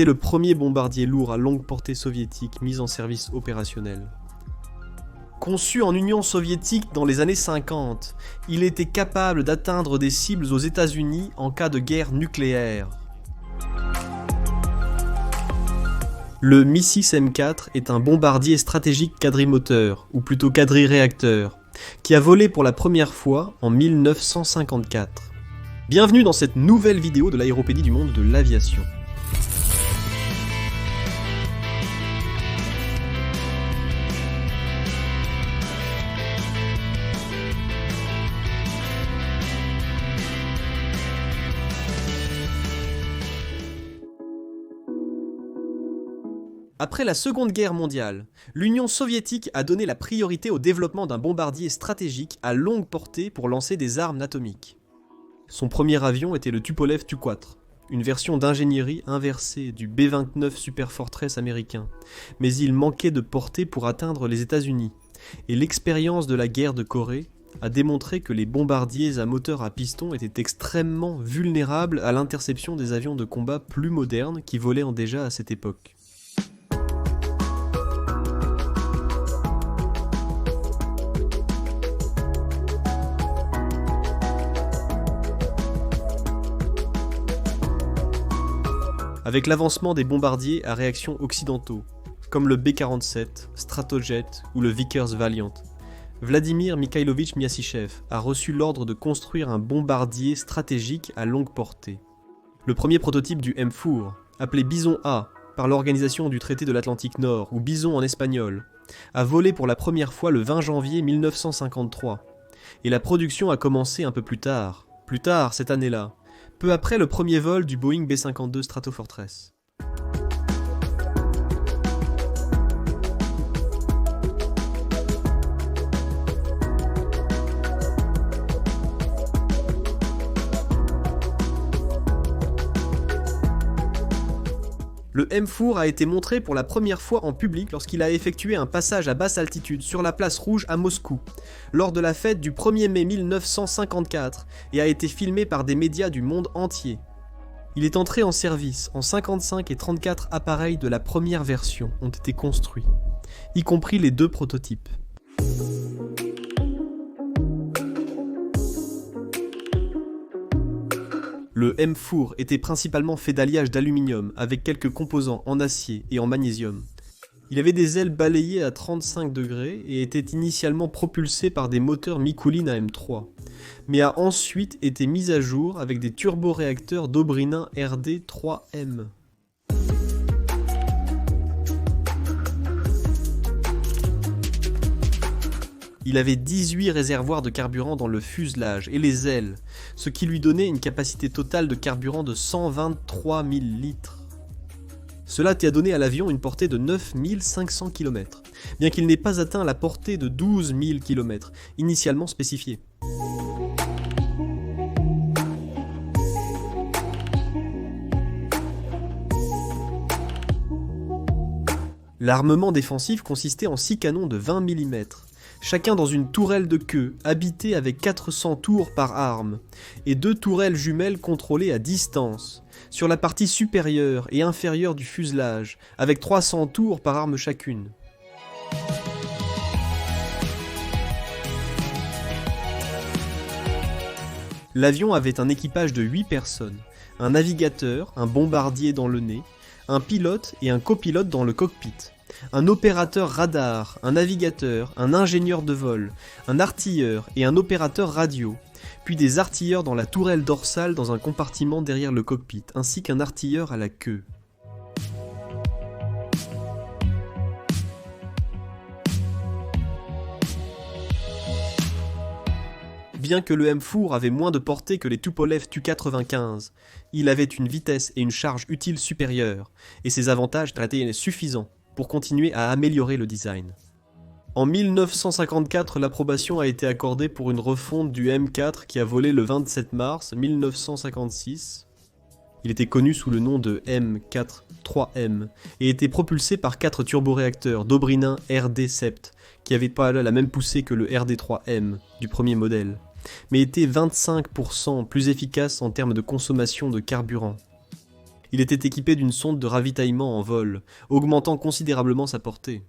C'était le premier bombardier lourd à longue portée soviétique mis en service opérationnel. Conçu en Union soviétique dans les années 50, il était capable d'atteindre des cibles aux États-Unis en cas de guerre nucléaire. Le Mi-6 M4 est un bombardier stratégique quadrimoteur, ou plutôt quadri-réacteur, qui a volé pour la première fois en 1954. Bienvenue dans cette nouvelle vidéo de l'aéropédie du monde de l'aviation. Après la Seconde Guerre mondiale, l'Union soviétique a donné la priorité au développement d'un bombardier stratégique à longue portée pour lancer des armes atomiques. Son premier avion était le Tupolev Tu-4, une version d'ingénierie inversée du B-29 Super Fortress américain, mais il manquait de portée pour atteindre les États-Unis, et l'expérience de la guerre de Corée a démontré que les bombardiers à moteur à piston étaient extrêmement vulnérables à l'interception des avions de combat plus modernes qui volaient déjà à cette époque. Avec l'avancement des bombardiers à réaction occidentaux, comme le B-47, Stratojet ou le Vickers Valiant, Vladimir Mikhailovich Miassichev a reçu l'ordre de construire un bombardier stratégique à longue portée. Le premier prototype du M4, appelé Bison A par l'Organisation du Traité de l'Atlantique Nord, ou Bison en espagnol, a volé pour la première fois le 20 janvier 1953, et la production a commencé un peu plus tard cette année-là, peu après le premier vol du Boeing B-52 Stratofortress. Le M4 a été montré pour la première fois en public lorsqu'il a effectué un passage à basse altitude sur la place Rouge à Moscou, lors de la fête du 1er mai 1954, et a été filmé par des médias du monde entier. Il est entré en service en 55 et 34 appareils de la première version ont été construits, y compris les deux prototypes. Le M4 était principalement fait d'alliage d'aluminium avec quelques composants en acier et en magnésium. Il avait des ailes balayées à 35 degrés et était initialement propulsé par des moteurs Mikulin à M3, mais a ensuite été mis à jour avec des turboréacteurs Dobrynin RD3M. Il avait 18 réservoirs de carburant dans le fuselage et les ailes, ce qui lui donnait une capacité totale de carburant de 123 000 litres. Cela a donné à l'avion une portée de 9 500 km, bien qu'il n'ait pas atteint la portée de 12 000 km, initialement spécifiée. L'armement défensif consistait en 6 canons de 20 mm, chacun dans une tourelle de queue, habitée avec 400 tours par arme, et 2 tourelles jumelles contrôlées à distance, sur la partie supérieure et inférieure du fuselage, avec 300 tours par arme chacune. L'avion avait un équipage de 8 personnes, un navigateur, un bombardier dans le nez, un pilote et un copilote dans le cockpit, un opérateur radar, un navigateur, un ingénieur de vol, un artilleur et un opérateur radio, puis des artilleurs dans la tourelle dorsale dans un compartiment derrière le cockpit, ainsi qu'un artilleur à la queue. Bien que le M4 avait moins de portée que les Tupolev Tu-95, il avait une vitesse et une charge utile supérieures, et ses avantages étaient suffisants pour continuer à améliorer le design. En 1954, l'approbation a été accordée pour une refonte du M4 qui a volé le 27 mars 1956. Il était connu sous le nom de M4-3M et était propulsé par 4 turboréacteurs Dobrynin RD-Sept qui n'avaient pas la même poussée que le RD-3M du premier modèle, mais étaient 25% plus efficaces en termes de consommation de carburant. Il était équipé d'une sonde de ravitaillement en vol, augmentant considérablement sa portée.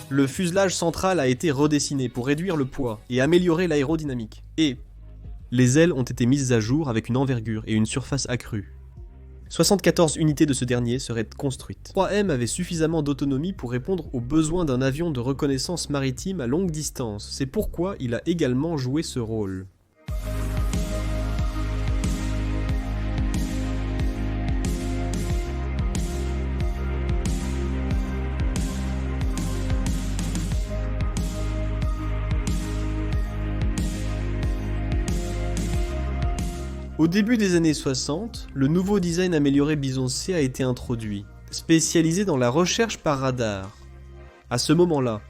Le fuselage central a été redessiné pour réduire le poids et améliorer l'aérodynamique. Et les ailes ont été mises à jour avec une envergure et une surface accrue. 74 unités de ce dernier seraient construites. 3M avait suffisamment d'autonomie pour répondre aux besoins d'un avion de reconnaissance maritime à longue distance. C'est pourquoi il a également joué ce rôle. Au début des années 60, le nouveau design amélioré Bison C a été introduit, spécialisé dans la recherche par radar. À ce moment-là,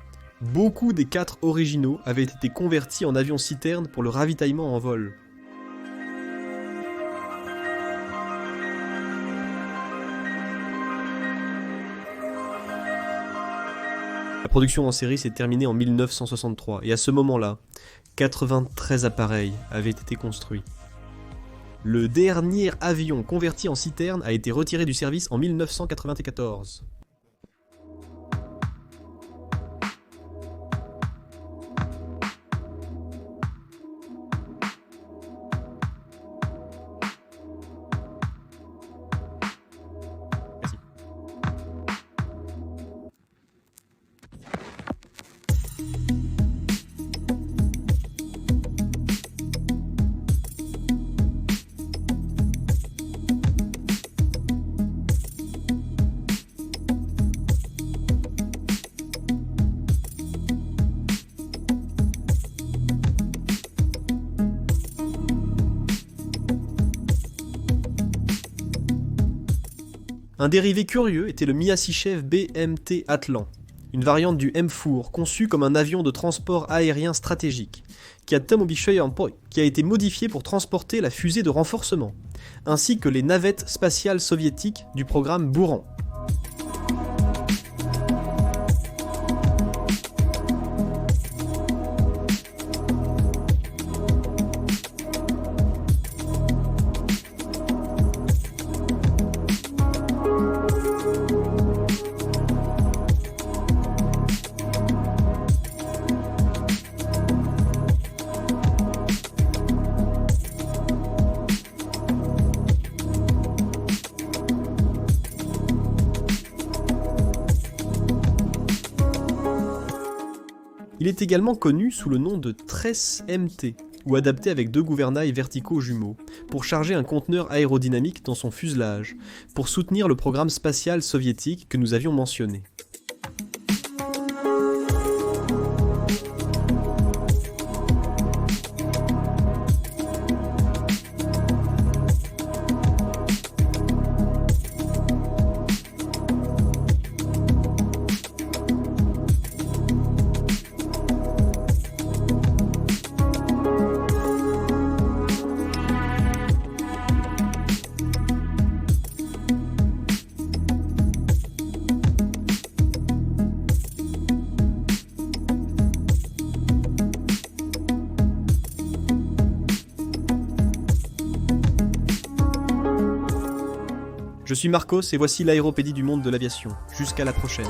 beaucoup des 4 originaux avaient été convertis en avions citernes pour le ravitaillement en vol. La production en série s'est terminée en 1963 et à ce moment-là, 93 appareils avaient été construits. Le dernier avion converti en citerne a été retiré du service en 1994. Merci. Un dérivé curieux était le Myasishchev BMT Atlan, une variante du M4 conçu comme un avion de transport aérien stratégique, qui a été modifié pour transporter la fusée de renforcement, ainsi que les navettes spatiales soviétiques du programme Buran. Il est également connu sous le nom de Tresse MT, ou adapté avec 2 gouvernails verticaux jumeaux, pour charger un conteneur aérodynamique dans son fuselage, pour soutenir le programme spatial soviétique que nous avions mentionné. Je suis Marcos et voici l'aéropédie du monde de l'aviation. Jusqu'à la prochaine.